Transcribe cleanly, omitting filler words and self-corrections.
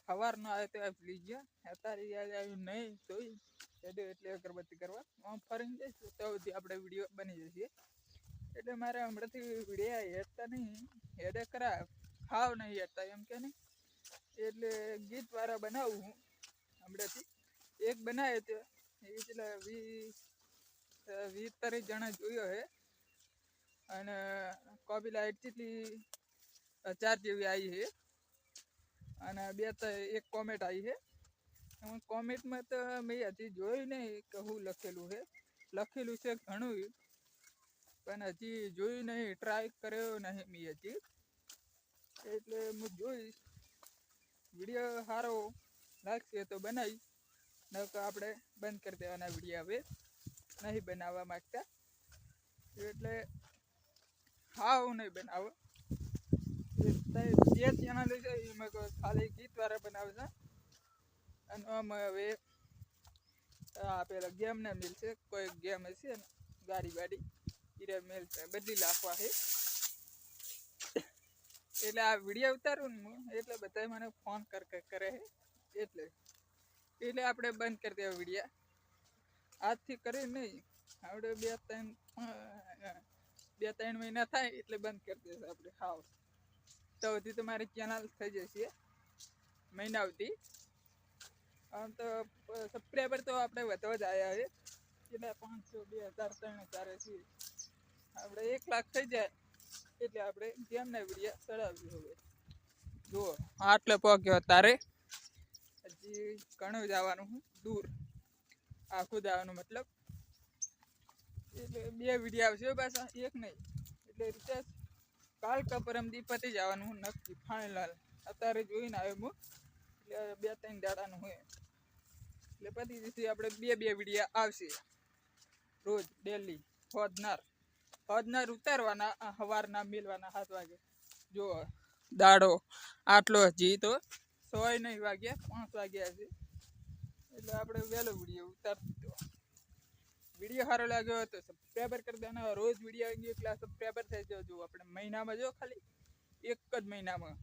સવારનો આવ્યો તો ભૂલી ગયા અત્યારે યાદ આવ્યું નહીં તોય એટલે અગરબત્તી કરવા આમ ફરીને જઈશું તો આપણે વિડીયો બની જશે એટલે મારે હમણાંથી વિડીયો હેડતા નહીં હેડે કરા ખાવ નહીં હેડતા એમ કે નહીં એટલે ગીતવાળા બનાવું હું હમણાંથી એક બનાવે તો એ પેલા 20-30 જણા જોયો હે અને કોપી લાઈટ જેટલી 4 જેવી આવી છે અને એક કોમેન્ટ આવી છે કોમેન્ટમાં તો મેં હજી જોયું નહીં કે હું લખેલું છે ઘણું પણ હજી જોયું નહીં ટ્રાય કર્યો નહીં મેં હજી એટલે હું જોઈશ વિડીયો સારો લાગશે તો બનાવીશ નકર આપણે બંધ કરી દેવાના વિડીયો હવે નહીં બનાવવા માંગતા એટલે હાવ નહીં બનાવો બે ચેનલ છે એમાં ખાલી ગીતવાળા બનાવે છે અને આમાં હવે પેલા ગેમ ને મિલશે કોઈ ગેમ હશે ને ગાડી એ મિલશે બદલી નાખવા છે એટલે આ વિડીયો ઉતારું ને હું એટલે બધા મને ફોન કરે છે એટલે આપણે બંધ કરી દેવા વિડીયા આજથી કરી નહીં આપણે 2-3 મહિના થાય એટલે બંધ કરી દેશે આપણે હાવ તો હજી તો મારી ચેનલ થઈ જશે મહિના સુધી આમ તો સબસ્ક્રાઈબર તો આપણે વધવા જ આવ્યા છે એટલે 500 2000 3000 છે આપણે 1 લાખ થઈ જાય એટલે આપણે ગેમના વિડીયો ચડાવ્યું હવે જુઓ આટલે પહોંચ્યો તારે હજી ઘણું જવાનું હું દૂર આખું જવાનું મતલબ એટલે 2 વિડીયો આવશે પાછા એક નહીં એટલે રિચાર્જ કાલ કા પરમદી પતી જવાનું હું નક્કી ફાઇનલ અત્યારે જોઈને આવ્યો હું એટલે 2-3 દાડાનું હોય એટલે પતી જશે આપણે 2 વિડીયો આવશે રોજ ડેલી હોદનાર ઉતારવાના સવારના મેળવાના 7 વાગે જો દાડો આટલો હજી તો 6 નહીં વાગ્યા 5 વાગ્યા છે એટલે આપણે વહેલો વિડીયો ઉતારી દીધો વિડીયો સારો લાગ્યો તો સબસ્ક્રાઈબર કરી દેવાના રોજ વિડીયો આવી ગયો એટલે સબસ્ક્રાઈબર થઈ જજો આપણે મહિનામાં જો ખાલી એક જ મહિનામાં